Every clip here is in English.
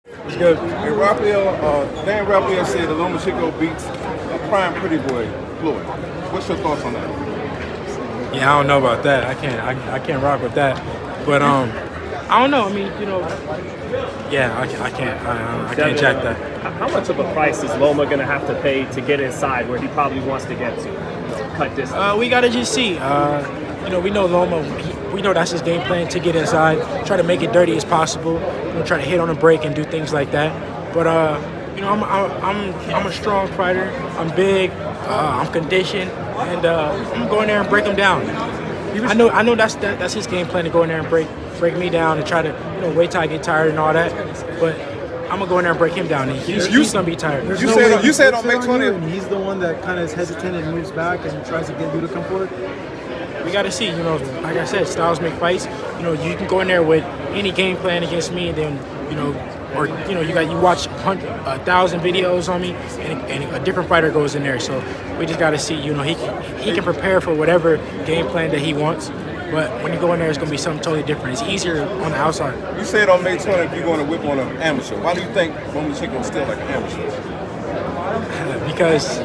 It's good. Hey, Dan Raphael said that Lomachenko beats a prime pretty boy, Floyd. What's your thoughts on that? Yeah, I don't know about that. I can't rock with that. But I don't know. I mean, yeah, I can't jack that. How much of a price is Loma going to have to pay to get inside where he probably wants to get to? Cut distance. We gotta just see. We know Loma. We know that's his game plan, to get inside, try to make it dirty as possible. Try to hit on a break and do things like that. But I'm a strong fighter. I'm big. I'm conditioned, and I'm going there and break him down. I know that's his game plan, to go in there and break me down and try to wait till I get tired and all that. But I'm gonna go in there and break him down. And he's gonna be tired. You said on May 20th. And he's the one that kind of is hesitant and moves back and tries to get you to come forward. We got to see, like I said, styles make fights. You can go in there with any game plan against me, and then, you watch 1,000 videos on me, and a different fighter goes in there. So we just got to see, he can prepare for whatever game plan that he wants. But when you go in there, it's going to be something totally different. It's easier on the outside. You said on May 20th you're going to whip on an amateur. Why do you think Lomachenko is still like an amateur? Because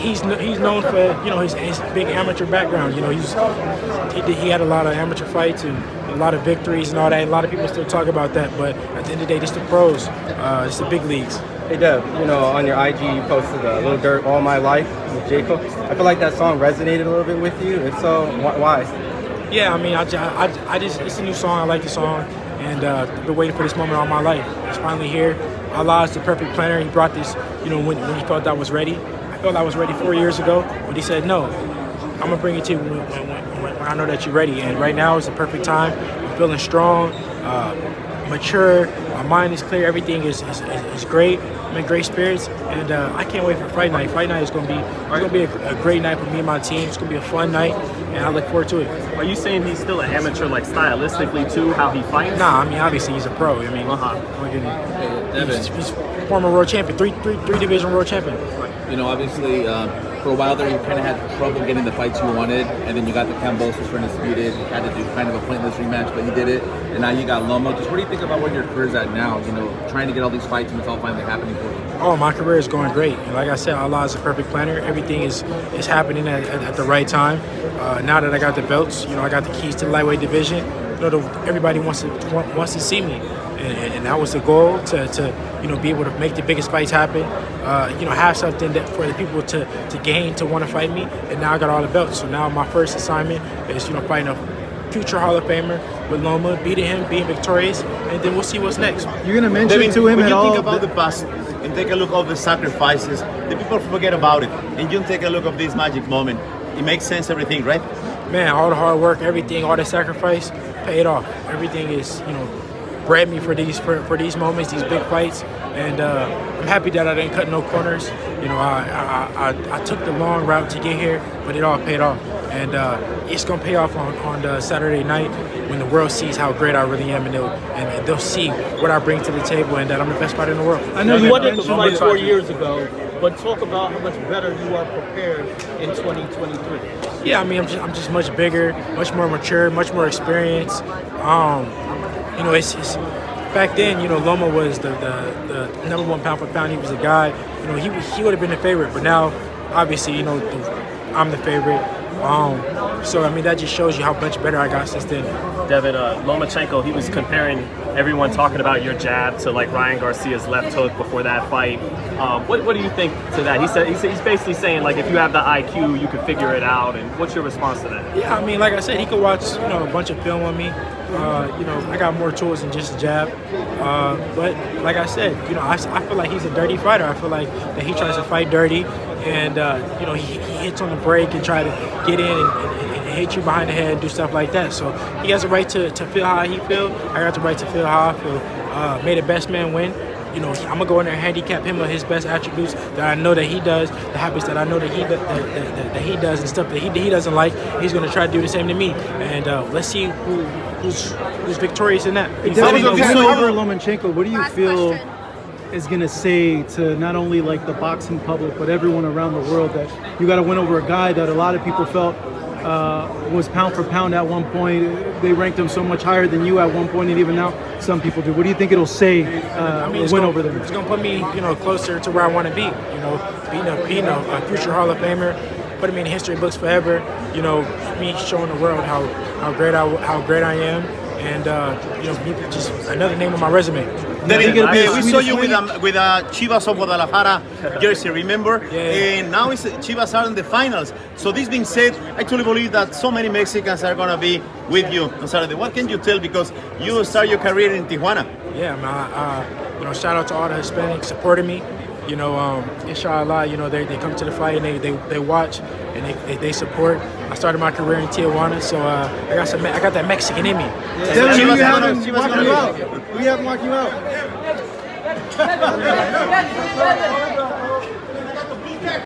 he's known for his big amateur background. He had a lot of amateur fights and a lot of victories and all that. A lot of people still talk about that, but at the end of the day, this the pros. It's the big leagues. Hey Dev, on your IG you posted a Little Dirt All My Life with Jacob. I feel like that song resonated a little bit with you. If so, why? Yeah, I mean, I just it's a new song. I like the song, and I've been waiting for this moment all my life. It's finally here. Allah is the perfect planner. He brought this, when he felt I was ready. I felt I was ready 4 years ago, but he said, no, I'm going to bring it to you when I know that you're ready. And right now is the perfect time. I'm feeling strong, mature. My mind is clear. Everything is great. I'm in great spirits, and I can't wait for Fight Night. Fight Night is going to be a great night for me and my team. It's going to be a fun night, and I look forward to it. Are you saying he's still an amateur, like stylistically too, how he fights? Nah, I mean, obviously he's a pro. I mean, he's former world champion, three division world champion. Obviously, for a while there, you kind of had trouble getting the fights you wanted, and then you got the Cambosos for Undisputed. You had to do kind of a pointless rematch, but you did it, and now you got Loma. Just what do you think about where your career's at now? Trying to get all these fights, and it's all finally happening for you. Oh, my career is going great. And like I said, Allah is a perfect planner. Everything is happening at the right time. Now that I got the belts, I got the keys to the lightweight division. Everybody wants to see me, and that was the goal to be able to make the biggest fights happen. Have something that for the people to gain, to want to fight me. And now I got all the belts. So now my first assignment is fighting a future Hall of Famer with Loma, beating him, being victorious, and then we'll see what's next. You're gonna mention to him at all? When you think about the past and take a look at the sacrifices, the people forget about it. And you take a look at this magic moment. It makes sense, everything, right? Man, all the hard work, everything, all the sacrifice paid off. Everything is, bred me for these moments, these big fights, and I'm happy that I didn't cut no corners. I took the long route to get here, but it all paid off, and it's gonna pay off on the Saturday night when the world sees how great I really am, and they'll see what I bring to the table, and that I'm the best fighter in the world. I know you wanted to fight 4 years ago, but talk about how much better you are prepared in 2023. Yeah, I mean, I'm just much bigger, much more mature, much more experienced. It's back then, Loma was the number one pound for pound. He was a guy, he would have been the favorite. But now, obviously, I'm the favorite. So, I mean, that just shows you how much better I got since then. Devin, Lomachenko, he was comparing everyone talking about your jab to like Ryan Garcia's left hook before that fight. What do you think to that? He's basically saying like if you have the IQ, you can figure it out. And what's your response to that? Yeah, I mean, like I said, he could watch a bunch of film on me. I got more tools than just a jab. But like I said, I feel like he's a dirty fighter. I feel like that he tries to fight dirty, and he hits on the break and try to get in and hit you behind the head and do stuff like that. So he has a right to feel how he feels. I got the right to feel how I feel. May the best man win. I'm gonna go in there and handicap him on his best attributes that I know that he does, the habits that I know that he does, and stuff that he doesn't like. He's gonna try to do the same to me, and let's see who's victorious in that. Over Lomachenko, what do you feel is gonna say to not only like the boxing public but everyone around the world that you got to win over a guy that a lot of people felt was pound for pound at one point. They ranked him so much higher than you at one point, and even now some people do. What do you think it'll say win over them? It's gonna put me, closer to where I want to be. Being a future Hall of Famer, putting me in history books forever. Me showing the world how great I am, and just another name on my resume. David, we saw you with a Chivas of Guadalajara jersey, remember? Yeah. And now Chivas are in the finals. So this being said, I truly believe that so many Mexicans are going to be with you on Saturday. What can you tell? Because you start your career in Tijuana. Yeah, man. Shout out to all the Hispanics supporting me. Inshallah, they come to the fight and they watch and they support. I started my career in Tijuana, so I got that Mexican in me. Devin, we have marked you out.